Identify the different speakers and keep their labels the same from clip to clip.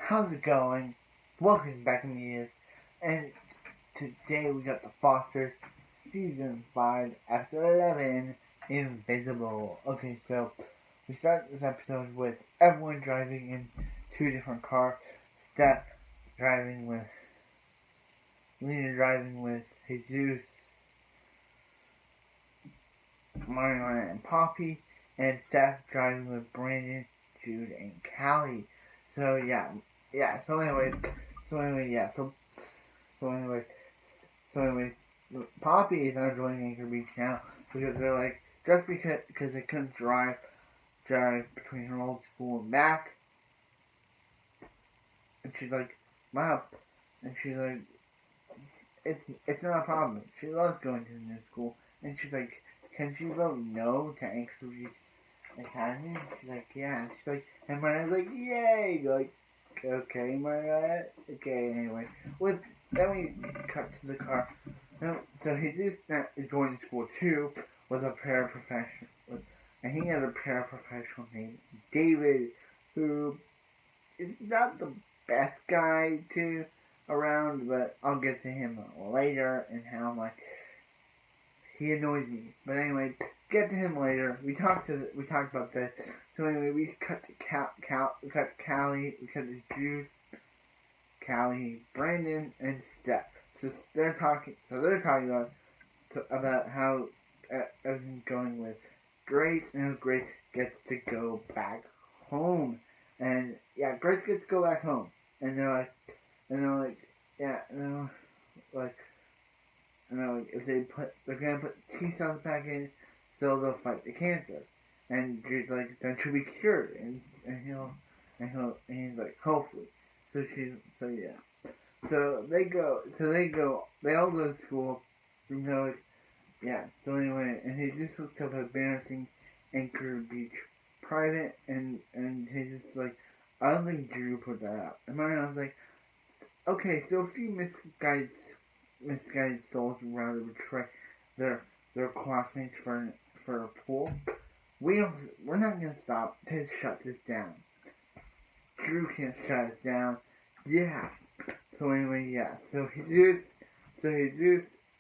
Speaker 1: How's it going? Welcome back to News. And today we got the Foster Season 5, Episode 11, Invisible. Okay, so we start this episode with everyone driving in two different cars. Steph driving with Lena driving with Jesus, Mariana, and Poppy, and Steph driving with Brandon, Jude, and Callie. So yeah. So anyway, Poppy is not joining Anchor Beach now because they're like just because they couldn't drive between her old school and back, and she's like, wow, and she's like, it's not a problem. She loves going to the new school, and she's like, can she vote no to Anchor Beach Academy? She's like, yeah. She's like, and Mariana's like, yay, like. Okay, Mariana. Okay, anyway. Then we cut to the car. So Jesus is going to school too with a paraprofessional, and he has a paraprofessional named David, who is not the best guy to around, but I'll get to him later and how much he annoys me. But anyway, get to him later. We talked about this. So anyway, we cut to Callie, we cut to Jude, Callie, Brandon, and Steph. So they're talking about how everything's going with Grace, and how Grace gets to go back home. And yeah, Grace gets to go back home. And they're like, yeah, if they're gonna put T cells back in, so they'll fight the cancer. And Jude's like, then she'll be cured, and he's like, hopefully. So yeah. They all go to school, and they're like, yeah. So anyway, and he just looked up Embarrassing Anchor Beach Private, and he's just like, I don't think Drew put that out. And I was like, okay, so a few misguided souls rather betray their classmates for a pool. We're not gonna stop to shut this down. Drew can't shut us down. Yeah. So anyway, yeah. So Jesus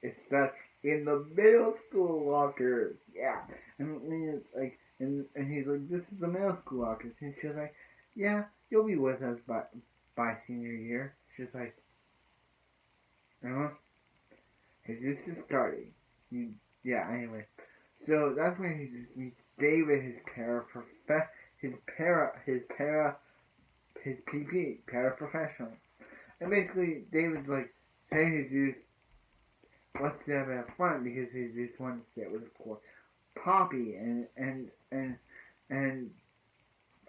Speaker 1: is stuck in the middle school lockers. Yeah. And it's like, and he's like, this is the middle school lockers. And she's like, yeah, you'll be with us by senior year. She's like, Jesus is starting. Yeah. Anyway. So that's when he meets David, his paraprofessional. And basically, David's like, hey, Jesus, let's have fun, because Jesus wants to sit with, of course, Poppy, and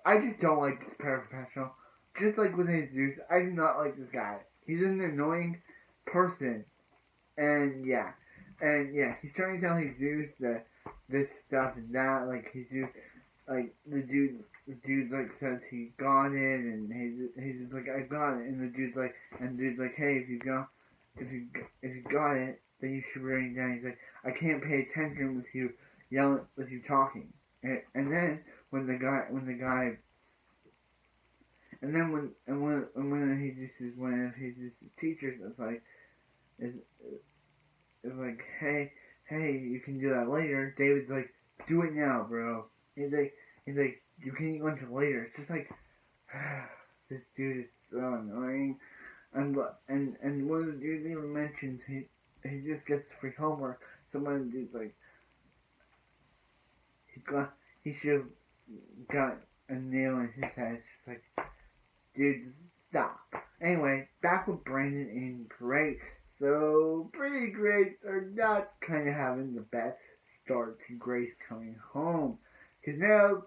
Speaker 1: I just don't like this paraprofessional. Just like with Jesus, I do not like this guy. He's an annoying person, and yeah, he's trying to tell Jesus that this stuff and that, like Jesus, like the dude like says he got it, and he's just like, I got it, and the dude's like, hey, if you got it, then you should write it down. He's like, I can't pay attention with you yelling, with you talking, and then when one of his teachers is like, hey, you can do that later. David's like, do it now, bro. He's like, you can eat lunch later. It's just like, this dude is so annoying. And one of the dudes even mentions he just gets free homework. So one of the dudes like, he should have got a nail in his head. It's just like, dude, stop. Anyway, back with Brandon and Grace. So, Brandon and Grace are not kind of having the best start to Grace coming home. Because now,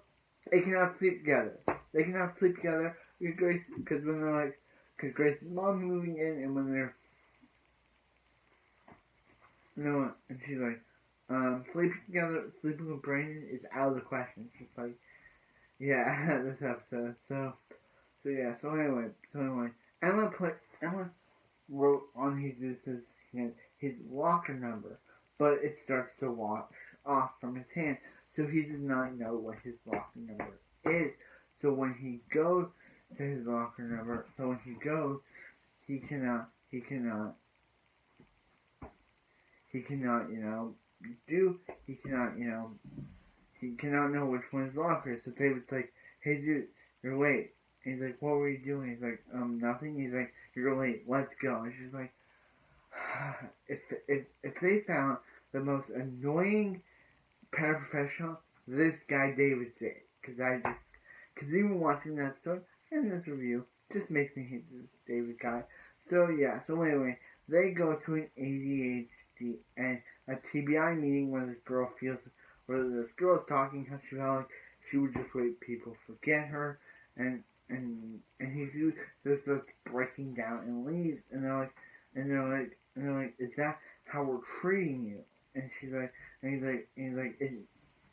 Speaker 1: they cannot sleep together. With Grace, because when they're like, because Grace's mom's moving in, and when they're, and she's like, sleeping with Brandon is out of the question. It's just like, yeah, this episode. So anyway, Emma wrote on Jesus's hand his locker number, but it starts to wash off from his hand, so he does not know what his locker number is. So when he goes to his locker number. So when he goes, he cannot, he cannot, he cannot, he cannot know which one his locker is. So David's like, hey dude, you're late. And he's like, what were you doing? He's like, nothing. He's like, you're late. Let's go. And she's like, if they found the most annoying paraprofessional, this guy David's it. Cause even watching that story and this review just makes me hate this David guy. So yeah, so anyway, they go to an ADHD and a TBI meeting where this girl is talking how she felt like she would just wait people forget her, and he just starts breaking down and leaves, and they're like, is that how we're treating you? And she's like, he's like,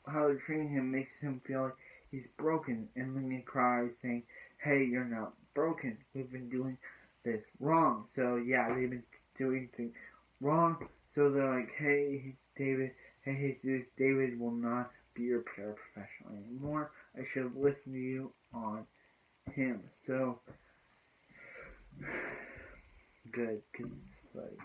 Speaker 1: how they're treating him makes him feel like he's broken. And Lincoln cries, saying, hey, you're not broken. We've been doing this wrong. So yeah, they've been doing things wrong. So they're like, hey, David, hey, Jesus, David will not be your paraprofessional anymore. I should have listened to you on him. So good, because it's like,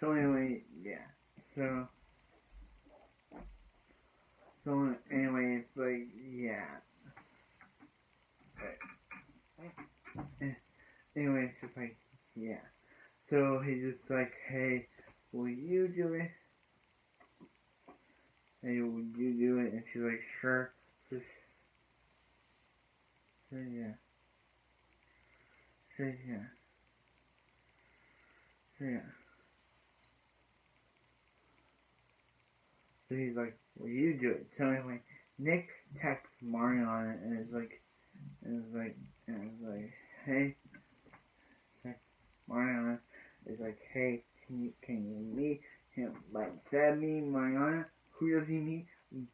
Speaker 1: so anyway, yeah. So anyway, it's like, yeah. Anyway, it's just like, yeah. So he's just like, hey, will you do it? Hey, will you do it? And she's like, sure. So yeah. So yeah. So yeah. So he's like, will you do it? So anyway, Nick texts Mariana and is like, hey, Mariana is like, hey, can you meet him? But instead of meeting Mariana, who does he meet?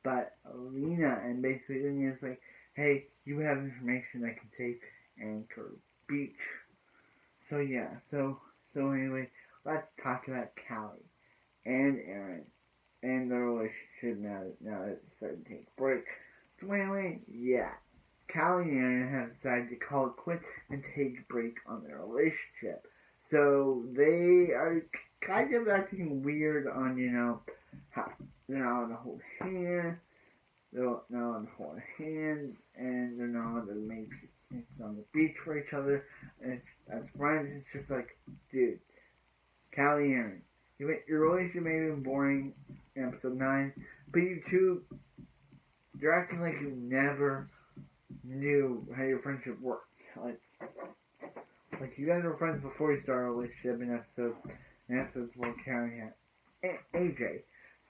Speaker 1: But Alina. And basically Alina's like, hey, you have information that can save Anchor Beach. So yeah, so anyway, let's talk about Callie and Aaron and their relationship now that it's starting to take a break. So anyway, yeah. Callie and Aaron have decided to call it quits and take a break on their relationship. So they are kind of acting weird on, how they're not on the hold hands, they're not on the hold hands, and they're not on the make picnics on the beach for each other. And as friends, it's just like, dude, Callie and Aaron, your relationship may have been boring in episode 9, but you two, you're acting like you never knew how your friendship worked. Like you guys were friends before you started a relationship in episodes where Callie had AJ.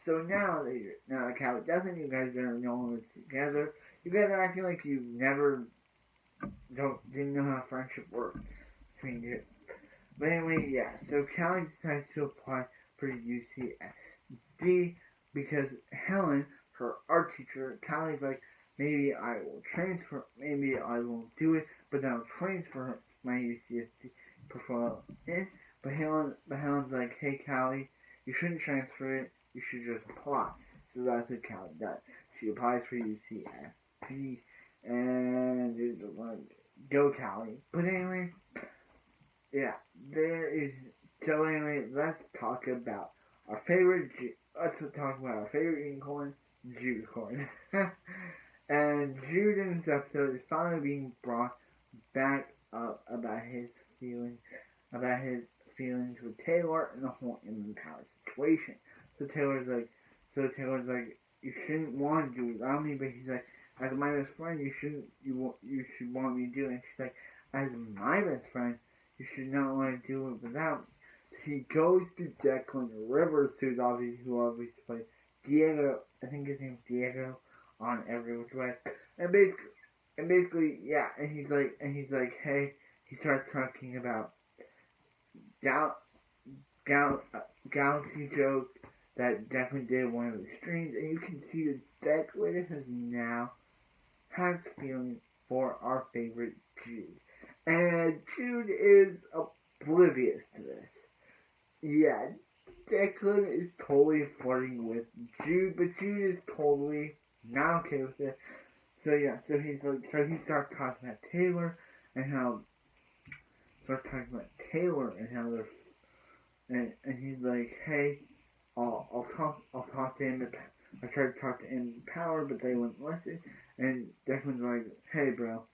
Speaker 1: So now that Callie doesn't, you guys are no longer together. You guys are acting like you never didn't know how friendship works between you. But anyway, yeah. So Callie decides to apply for UCSD because Helen, her art teacher, Callie's like, maybe I will transfer, maybe I won't do it, but then I'll transfer my UCSD portfolio in. But Helen's like, hey Callie, you shouldn't transfer it, you should just apply. So that's what Callie does. She applies for UCSD, and it's like, go Callie. But anyway, yeah, so anyway, let's talk about our favorite, unicorn, Judecorn. And Jude in this episode is finally being brought back up about his feelings with Taylor and the whole Inland Power situation. So Taylor's like, you shouldn't want to do it without me, but he's like, as my best friend, you should want me to do it. And she's like, as my best friend, you should not want to do it without me. So he goes to Declan Rivers, who obviously played Diego. I think his name's Diego on Every Which Way. And basically, yeah. And he's like, hey. He starts talking about Galaxy joke that Declan did one of the streams, and you can see that Declan has feelings for our favorite Jude. And Jude is oblivious to this. Yeah, Declan is totally flirting with Jude, but Jude is totally not okay with it. So yeah, so he's like, so he starts talking about Taylor and how, starts talking about Taylor and how they're, and he's like, hey, I'll talk to him. I tried to talk to him Power, but they wouldn't listen. And Declan's like, hey, bro,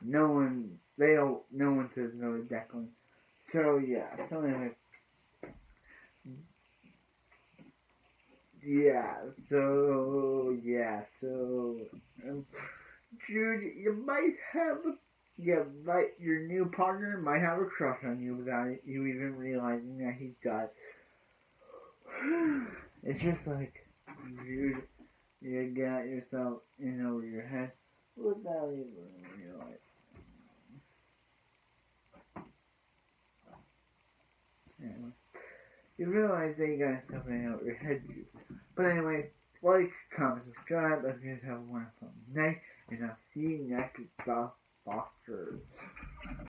Speaker 1: no one says no to Declan. So yeah, so anyway, yeah, so um, Jude, your new partner might have a crush on you without you even realizing that he does. It's just like, Jude, you got yourself in over your head without even realizing. Anyway, you realize that you got yourself in over your head, Jude. But anyway, like, comment, subscribe. If you guys have a wonderful night, and I'll see you next week, Foster.